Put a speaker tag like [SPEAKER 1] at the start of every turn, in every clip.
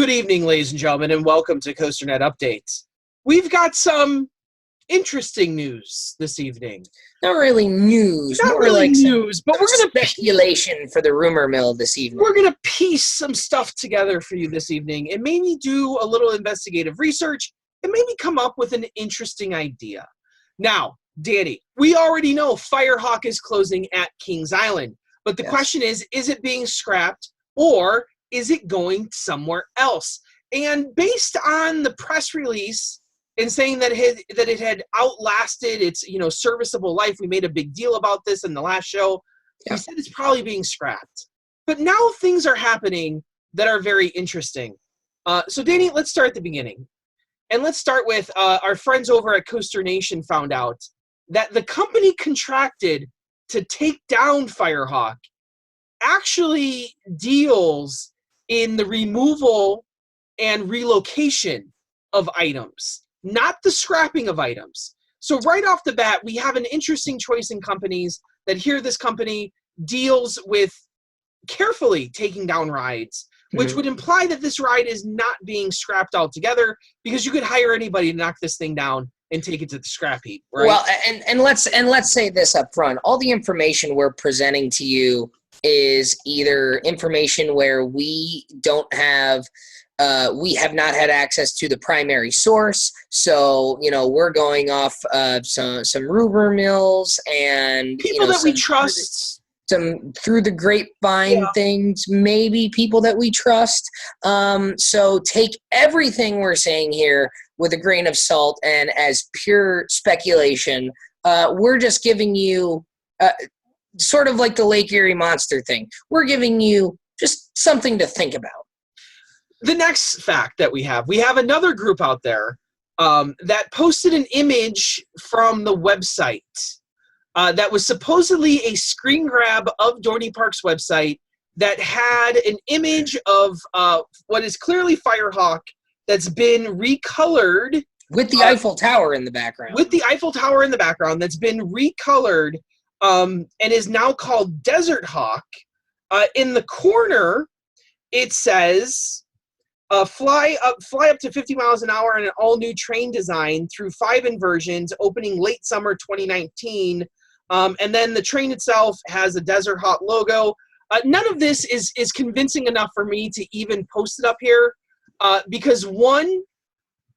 [SPEAKER 1] Good evening, ladies and gentlemen, and welcome to COASTER-net Updates. We've got some interesting news this evening.
[SPEAKER 2] Not really news,
[SPEAKER 1] Not
[SPEAKER 2] more
[SPEAKER 1] really
[SPEAKER 2] like
[SPEAKER 1] news, but we're
[SPEAKER 2] some
[SPEAKER 1] gonna
[SPEAKER 2] speculation for the rumor mill this evening.
[SPEAKER 1] we're gonna piece some stuff together for you this evening, and maybe do a little investigative research, and maybe come up with an interesting idea. Now, Danny, we already know Firehawk is closing at Kings Island, but the question is it being scrapped or is it going somewhere else? And based on the press release and saying that it had outlasted its serviceable life, we made a big deal about this in the last show. We said it's probably being scrapped, but now things are happening that are very interesting. So Danny, let's start at the beginning, and let's start with our friends over at Coaster Nation found out that the company contracted to take down Firehawk actually deals in the removal and relocation of items, not the scrapping of items. So right off the bat, we have an interesting choice in companies that here this company deals with carefully taking down rides, which would imply that this ride is not being scrapped altogether, because you could hire anybody to knock this thing down and take it to the scrap heap, right?
[SPEAKER 2] Well, and let's say this up front. All the information we're presenting to you is either information where we don't have we have not had access to the primary source. So, we're going off some rumor mills and
[SPEAKER 1] people that we trust.
[SPEAKER 2] Some through the grapevine things, maybe people that we trust. So take everything we're saying here with a grain of salt and as pure speculation. We're just giving you sort of like the Lake Erie Monster thing. We're giving you just something to think about.
[SPEAKER 1] The next fact that we have another group out there that posted an image from the website that was supposedly a screen grab of Dorney Park's website that had an image of what is clearly Firehawk that's been recolored.
[SPEAKER 2] With the Eiffel Tower in the background.
[SPEAKER 1] With the Eiffel Tower in the background that's been recolored and is now called Desert Hawk. In the corner, it says... fly up to 50 miles an hour on an all-new train design through 5 inversions, opening late summer 2019. And then the train itself has a Desert Hawk logo. None of this is convincing enough for me to even post it up here because, one,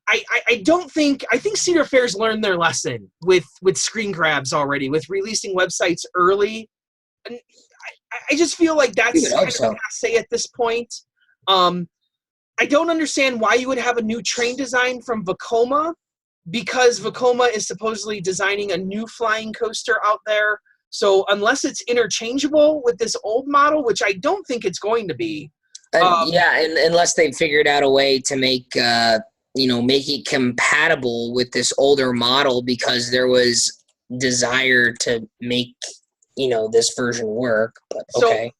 [SPEAKER 1] I think Cedar Fair's learned their lesson with screen grabs already, with releasing websites early. And I just feel like that's kind of passe at this point. I don't understand why you would have a new train design from Vekoma, because Vekoma is supposedly designing a new flying coaster out there. So unless it's interchangeable with this old model, which I don't think it's going to be.
[SPEAKER 2] And unless they've figured out a way to make make it compatible with this older model, because there was desire to make this version work. But okay.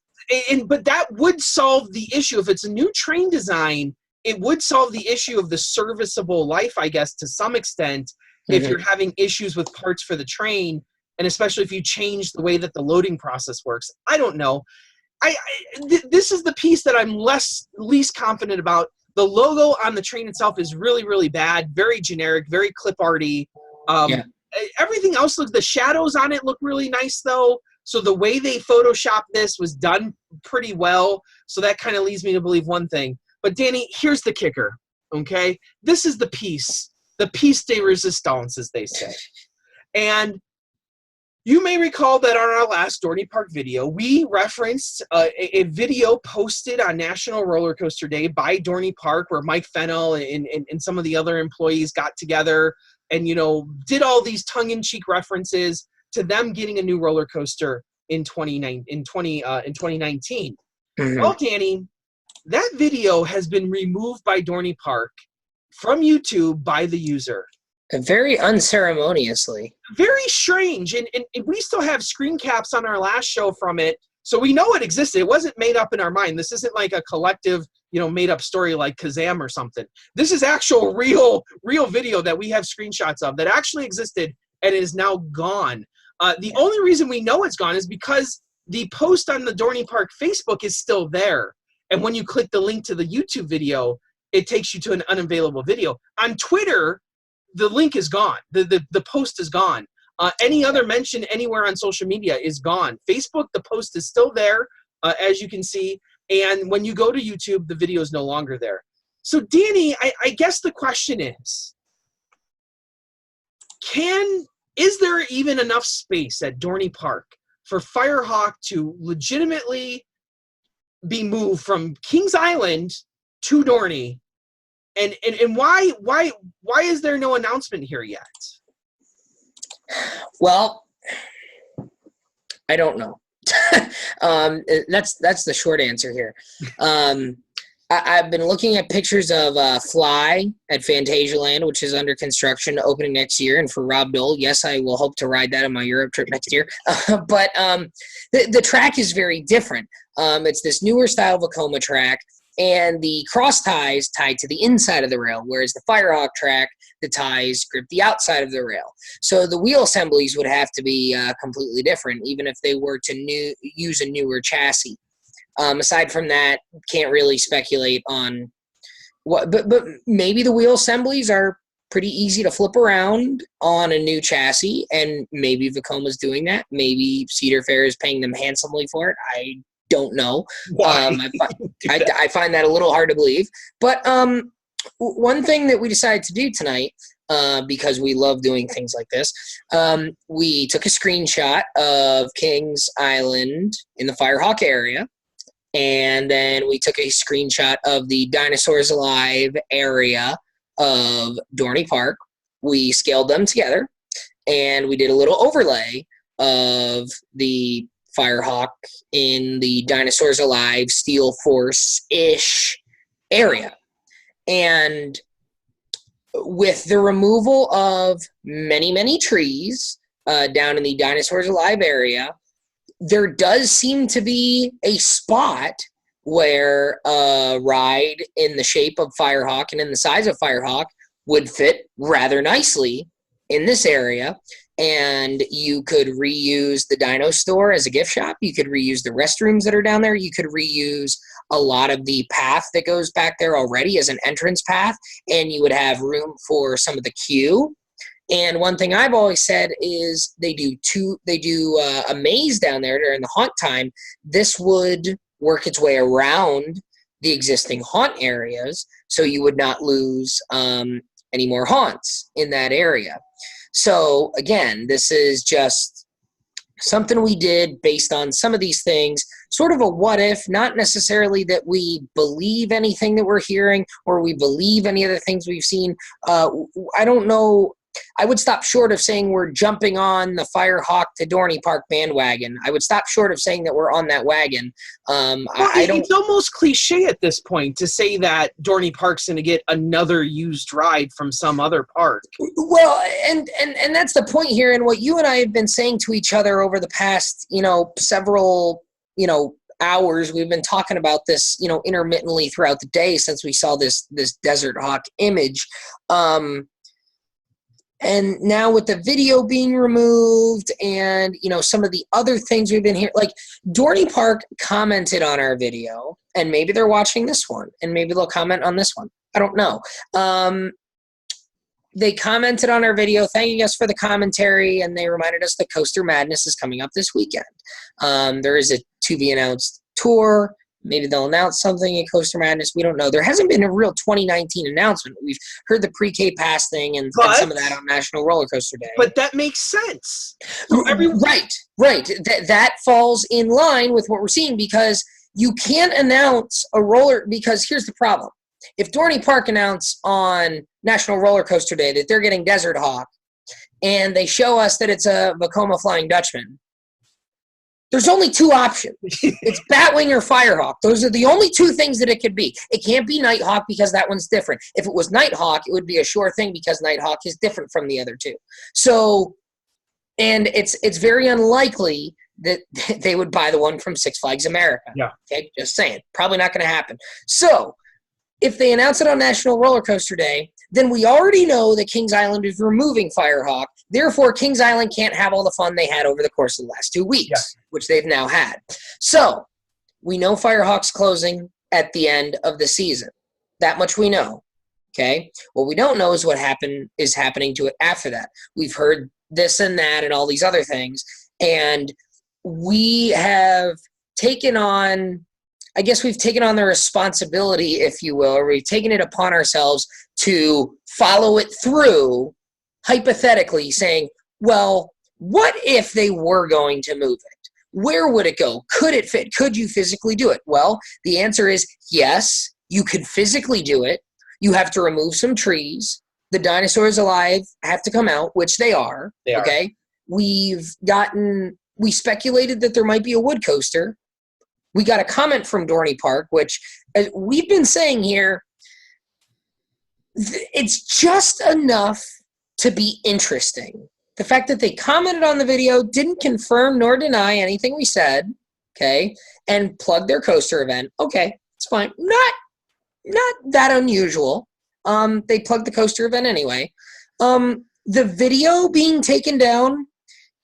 [SPEAKER 1] But that would solve the issue. If it's a new train design, it would solve the issue of the serviceable life, I guess, to some extent, if you're having issues with parts for the train, and especially if you change the way that the loading process works. I don't know. This is the piece that I'm least confident about. The logo on the train itself is really, really bad, very generic, very clip-arty. Everything else the shadows on it look really nice, though. So the way they photoshopped this was done pretty well. So that kind of leads me to believe one thing. But Danny, here's the kicker, okay? This is the piece de resistance, as they say. And you may recall that on our last Dorney Park video, we referenced a video posted on National Roller Coaster Day by Dorney Park, where Mike Fennell and some of the other employees got together and, did all these tongue-in-cheek references to them getting a new roller coaster in 2019. Well, Danny, that video has been removed by Dorney Park from YouTube by the user.
[SPEAKER 2] Very unceremoniously.
[SPEAKER 1] Very strange. And we still have screen caps on our last show from it, so we know it existed. It wasn't made up in our mind. This isn't like a collective, made up story like Kazam or something. This is actual real video that we have screenshots of that actually existed and is now gone. The only reason we know it's gone is because the post on the Dorney Park Facebook is still there. And when you click the link to the YouTube video, it takes you to an unavailable video. On Twitter, the link is gone. The post is gone. Any other mention anywhere on social media is gone. Facebook, the post is still there, as you can see. And when you go to YouTube, the video is no longer there. So, Danny, I guess the question is, is there even enough space at Dorney Park for Firehawk to legitimately be moved from Kings Island to Dorney? And why is there no announcement here yet?
[SPEAKER 2] Well, I don't know. That's the short answer here. I've been looking at pictures of Fly at Phantasialand, which is under construction, opening next year. And for Rob Dole, yes, I will hope to ride that on my Europe trip next year. But the track is very different. It's this newer style Vekoma track, and the cross ties tied to the inside of the rail, whereas the Firehawk track, the ties grip the outside of the rail. So the wheel assemblies would have to be completely different, even if they were to use a newer chassis. Aside from that, can't really speculate on what, but maybe the wheel assemblies are pretty easy to flip around on a new chassis, and maybe Vekoma's doing that. Maybe Cedar Fair is paying them handsomely for it. I don't know. I find that a little hard to believe. But one thing that we decided to do tonight, because we love doing things like this, we took a screenshot of Kings Island in the Firehawk area. And then we took a screenshot of the Dinosaurs Alive area of Dorney Park. We scaled them together, and we did a little overlay of the Firehawk in the Dinosaurs Alive Steel Force-ish area. And with the removal of many, many trees down in the Dinosaurs Alive area, there does seem to be a spot where a ride in the shape of Firehawk and in the size of Firehawk would fit rather nicely in this area. And you could reuse the Dino Store as a gift shop. You could reuse the restrooms that are down there. You could reuse a lot of the path that goes back there already as an entrance path. And you would have room for some of the queue. And one thing I've always said is they do a maze down there during the haunt time. This would work its way around the existing haunt areas, so you would not lose any more haunts in that area. So again, this is just something we did based on some of these things, sort of a what if, not necessarily that we believe anything that we're hearing or we believe any of the things we've seen. I don't know. I would stop short of saying we're jumping on the Firehawk to Dorney Park bandwagon. I would stop short of saying that we're on that wagon. It's almost cliche at this point to say that Dorney Park's going to get another used ride from some other park. Well, and that's the point here. And what you and I have been saying to each other over the past, several, hours, we've been talking about this, intermittently throughout the day since we saw this Desert Hawk image. And now with the video being removed and, some of the other things we've been hearing, like Dorney Park commented on our video, and maybe they're watching this one and maybe they'll comment on this one. I don't know. They commented on our video, thanking us for the commentary, and they reminded us that Coaster Madness is coming up this weekend. There is a to-be-announced tour. Maybe they'll announce something at Coaster Madness. We don't know. There hasn't been a real 2019 announcement. We've heard the pre-K pass thing and some of that on National Roller Coaster Day. But that makes sense. Right. That falls in line with what we're seeing, because you can't announce a roller, because here's the problem. If Dorney Park announced on National Roller Coaster Day that they're getting Desert Hawk, and they show us that it's a Vekoma Flying Dutchman, there's only two options. It's Batwing or Firehawk. Those are the only two things that it could be. It can't be Nighthawk because that one's different. If it was Nighthawk, it would be a sure thing because Nighthawk is different from the other two. So, and it's very unlikely that they would buy the one from Six Flags America. Yeah. Okay, just saying. Probably not going to happen. So, if they announce it on National Roller Coaster Day, then we already know that Kings Island is removing Firehawk. Therefore, Kings Island can't have all the fun they had over the course of the last 2 weeks, which they've now had. So, we know Firehawk's closing at the end of the season. That much we know. Okay. What we don't know is what is happening to it after that. We've heard this and that and all these other things. And we have taken on, I guess we've taken on the responsibility, if you will, or we've taken it upon ourselves to follow it through, hypothetically saying, well, what if they were going to move it? Where would it go? Could it fit? Could you physically do it? Well, the answer is yes, you could physically do it. You have to remove some trees. The dinosaurs alive have to come out, which they are. Okay. We speculated that there might be a wood coaster. We got a comment from Dorney Park, which we've been saying here, it's just enough to be interesting. The fact that they commented on the video, didn't confirm nor deny anything we said, okay, and plugged their coaster event. Okay, it's fine. Not that unusual. They plugged the coaster event anyway. The video being taken down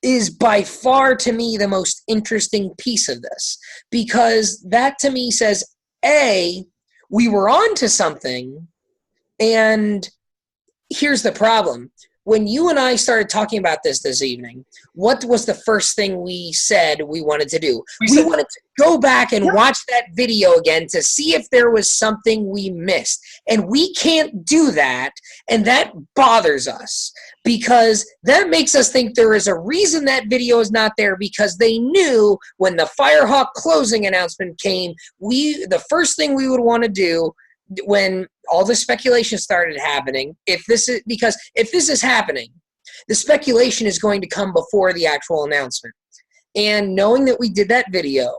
[SPEAKER 2] is by far, to me, the most interesting piece of this, because that to me says, A, we were on to something, and here's the problem. When you and I started talking about this evening, what was the first thing we said we wanted to do? We wanted to go back and watch that video again to see if there was something we missed. And we can't do that, and that bothers us because that makes us think there is a reason that video is not there, because they knew when the Firehawk closing announcement came, the first thing we would want to do when all the speculation started happening, if this is happening, the speculation is going to come before the actual announcement. And knowing that we did that video,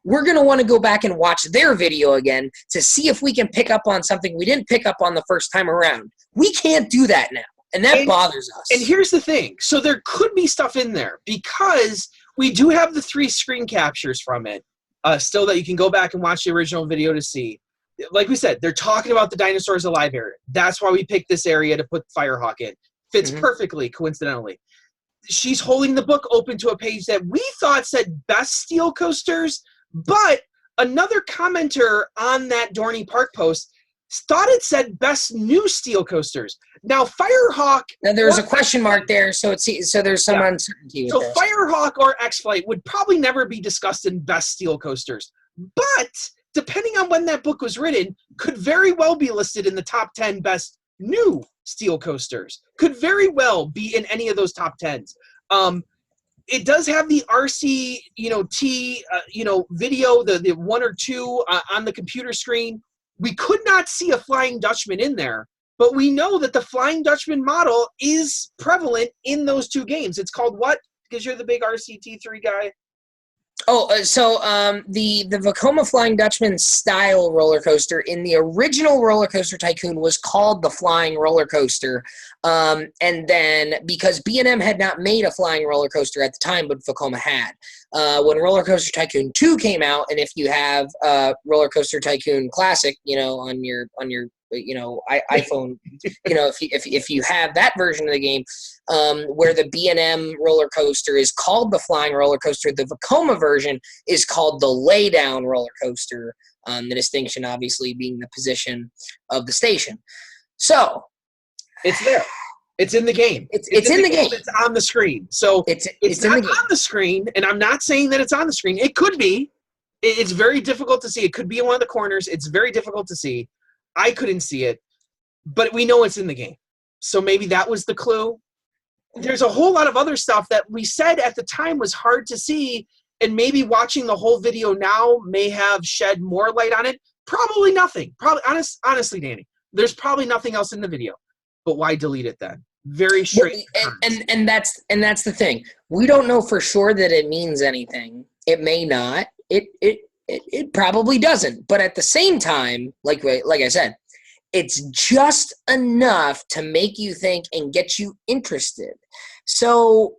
[SPEAKER 2] we're going to want to go back and watch their video again to see if we can pick up on something we didn't pick up on the first time around. We can't do that now, and that bothers us.
[SPEAKER 1] And here's the thing. So there could be stuff in there because we do have the 3 screen captures from it still that you can go back and watch the original video to see. Like we said, they're talking about the dinosaurs alive area. That's why we picked this area to put Firehawk in. Fits perfectly, coincidentally. She's holding the book open to a page that we thought said best steel coasters, but another commenter on that Dorney Park post thought it said best new steel coasters. Now, Firehawk...
[SPEAKER 2] Now, there's a question mark there, so there's some uncertainty.
[SPEAKER 1] So Firehawk or X-Flight would probably never be discussed in best steel coasters. But depending on when that book was written, could very well be listed in the top 10 best new steel coasters. Could very well be in any of those top 10s. It does have the RC, video, the 1 or 2 on the computer screen. We could not see a Flying Dutchman in there, but we know that the Flying Dutchman model is prevalent in those 2 games. It's called what? Because you're the big RCT3 guy.
[SPEAKER 2] The Vekoma Flying Dutchman style roller coaster in the original Roller Coaster Tycoon was called the Flying Roller Coaster. And then because B&M had not made a flying roller coaster at the time, but Vekoma had. When Roller Coaster Tycoon 2 came out, and if you have Roller Coaster Tycoon Classic, on your iPhone, if you have that version of the game, where the B&M roller coaster is called the Flying Roller Coaster, the Vekoma version is called the Lay Down Roller Coaster. The distinction, obviously, being the position of the station. So
[SPEAKER 1] it's there. It's in the game.
[SPEAKER 2] It's in the game.
[SPEAKER 1] It's on the screen. So it's not on the screen, and I'm not saying that it's on the screen. It could be. It's very difficult to see. It could be in one of the corners. It's very difficult to see. I couldn't see it, but we know it's in the game. So maybe that was the clue. There's a whole lot of other stuff that we said at the time was hard to see, and maybe watching the whole video now may have shed more light on it. Probably nothing. Honestly, Danny, there's probably nothing else in the video. But why delete it then? Very straight.
[SPEAKER 2] And that's the thing. We don't know for sure that it means anything. It may not. It probably doesn't. But at the same time, like I said, it's just enough to make you think and get you interested. So,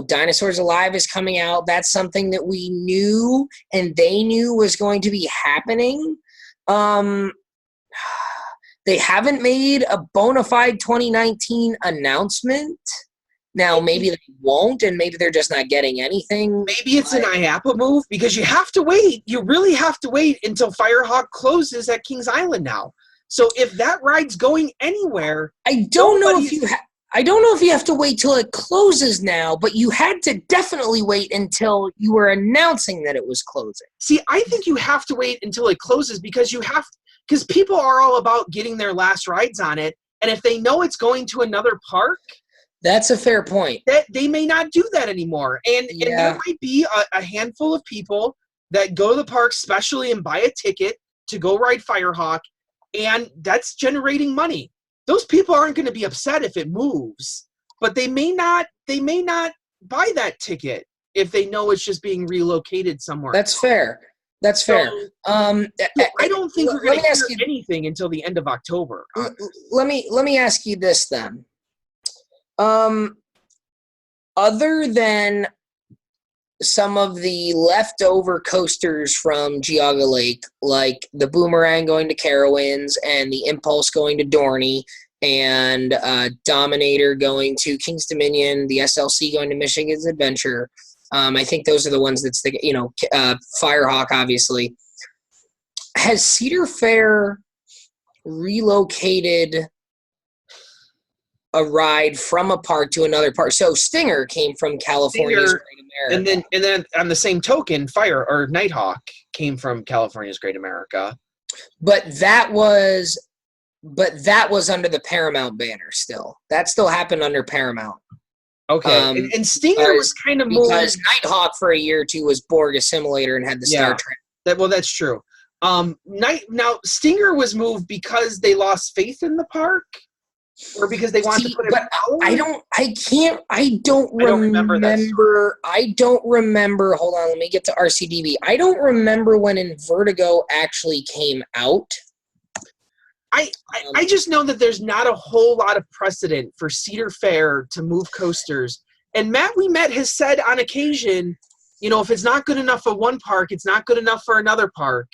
[SPEAKER 2] Dinosaurs Alive is coming out. That's something that we knew and they knew was going to be happening. They haven't made a bona fide 2019 announcement Now, maybe they won't, and maybe they're just not getting anything.
[SPEAKER 1] Maybe it's an IAPA move because you have to wait. You really have to wait until Firehawk closes at Kings Island now. So if that ride's going anywhere,
[SPEAKER 2] I don't know if you have to wait till it closes now, but you had to definitely wait until you were announcing that it was closing.
[SPEAKER 1] See, I think you have to wait until it closes because people are all about getting their last rides on it, and if they know it's going to another park,
[SPEAKER 2] that's a fair point.
[SPEAKER 1] That they may not do that anymore, and there might be a handful of people that go to the park specially and buy a ticket to go ride Firehawk, and that's generating money. Those people aren't going to be upset if it moves, but they may not buy that ticket if they know it's just being relocated somewhere.
[SPEAKER 2] That's fair. That's fair.
[SPEAKER 1] I don't think we're going to hear anything until the end of October.
[SPEAKER 2] Let me ask you this then. Other than some of the leftover coasters from Geauga Lake, like the Boomerang going to Carowinds and the Impulse going to Dorney and Dominator going to King's Dominion, the SLC going to Michigan's Adventure. I think those are the ones that's Firehawk, obviously. Has Cedar Fair relocated a ride from a park to another park? So Stinger came from California's Great America,
[SPEAKER 1] and then on the same token, Nighthawk came from California's Great America.
[SPEAKER 2] But that was under the Paramount banner. Still, that still happened under Paramount.
[SPEAKER 1] Okay, and Stinger was kind of
[SPEAKER 2] because Nighthawk for a year or two was Borg Assimilator and had the Star Trek.
[SPEAKER 1] That's true. Now Stinger was moved because they lost faith in the park. Or because they want to put it.
[SPEAKER 2] But I don't remember. Hold on, let me get to RCDB. I don't remember when Invertigo actually came out.
[SPEAKER 1] I just know that there's not a whole lot of precedent for Cedar Fair to move coasters. And Matt We Met has said on occasion, if it's not good enough for one park, it's not good enough for another park.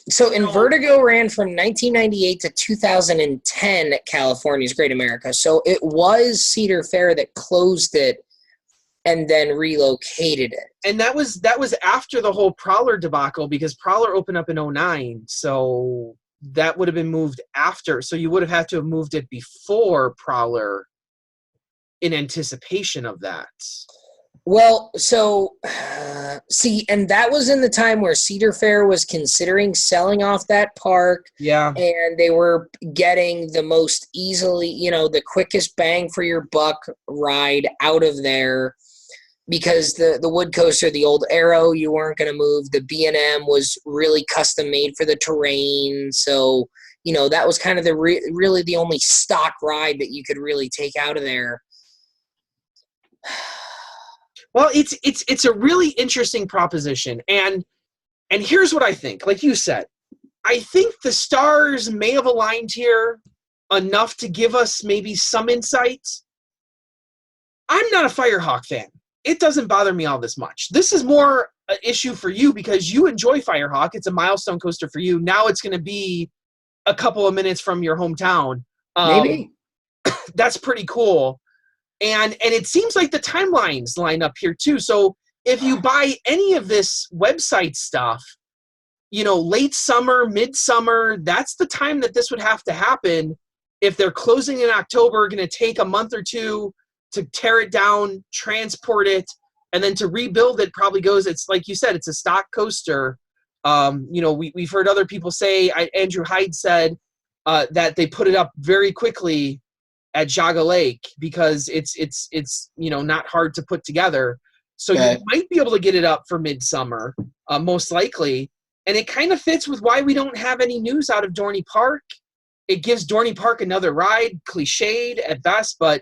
[SPEAKER 2] So Invertigo ran from 1998 to 2010 at California's Great America. So it was Cedar Fair that closed it and then relocated it.
[SPEAKER 1] And that was after the whole Prowler debacle because Prowler opened up in 2009. So that would have been moved after. So you would have had to have moved it before Prowler in anticipation of that.
[SPEAKER 2] Well, so, see, and that was in the time where Cedar Fair was considering selling off that park.
[SPEAKER 1] Yeah.
[SPEAKER 2] And they were getting the most easily, the quickest bang for your buck ride out of there because the wood coaster, the old Arrow, you weren't going to move. The B&M was really custom made for the terrain. So, that was kind of really the only stock ride that you could really take out of there.
[SPEAKER 1] Well, it's a really interesting proposition, and here's what I think. Like you said, I think the stars may have aligned here enough to give us maybe some insights. I'm not a Firehawk fan. It doesn't bother me all this much. This is more an issue for you because you enjoy Firehawk. It's a milestone coaster for you. Now it's going to be a couple of minutes from your hometown.
[SPEAKER 2] Maybe.
[SPEAKER 1] That's pretty cool. And it seems like the timelines line up here too. So if you buy any of this website stuff, late summer, midsummer, that's the time that this would have to happen. If they're closing in October, going to take a month or two to tear it down, transport it, and then to rebuild it probably goes, it's like you said, it's a stock coaster. We've heard other people say, Andrew Hyde said that they put it up very quickly at Geauga Lake because it's not hard to put together. So you might be able to get it up for midsummer, most likely. And it kind of fits with why we don't have any news out of Dorney Park. It gives Dorney Park another ride, cliched at best, but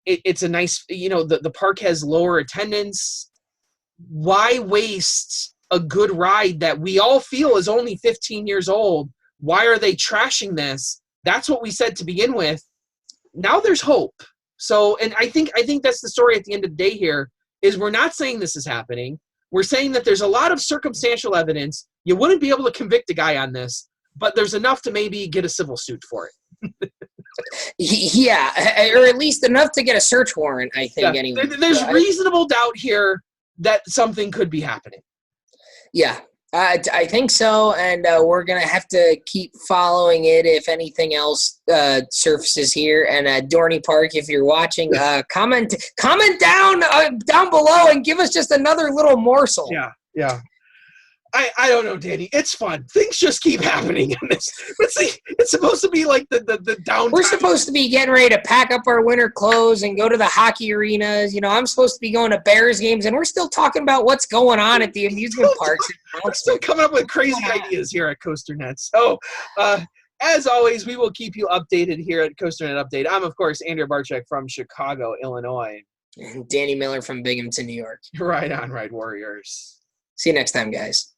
[SPEAKER 1] it's a nice, the park has lower attendance. Why waste a good ride that we all feel is only 15 years old? Why are they trashing this? That's what we said to begin with. Now there's hope. So, and I think that's the story at the end of the day here, is we're not saying this is happening. We're saying that there's a lot of circumstantial evidence. You wouldn't be able to convict a guy on this, but there's enough to maybe get a civil suit for it.
[SPEAKER 2] Yeah, or at least enough to get a search warrant, I think,
[SPEAKER 1] Yeah,
[SPEAKER 2] anyway.
[SPEAKER 1] there's reasonable doubt here that something could be happening.
[SPEAKER 2] Yeah, I think so, and we're going to have to keep following it if anything else surfaces here. And Dorney Park, if you're watching, comment down below and give us just another little morsel.
[SPEAKER 1] Yeah. I don't know, Danny. It's fun. Things just keep happening in this. But see, it's supposed to be like the downtime.
[SPEAKER 2] We're supposed to be getting ready to pack up our winter clothes and go to the hockey arenas. You know, I'm supposed to be going to Bears games, and we're still talking about what's going on at the amusement parks.
[SPEAKER 1] We're still coming up with crazy ideas here at COASTER-net. So, as always, we will keep you updated here at COASTER-net Update. I'm, of course, Andrew Barczyk from Chicago, Illinois.
[SPEAKER 2] And Danny Miller from Binghamton, New York.
[SPEAKER 1] Right on, Right Warriors.
[SPEAKER 2] See you next time, guys.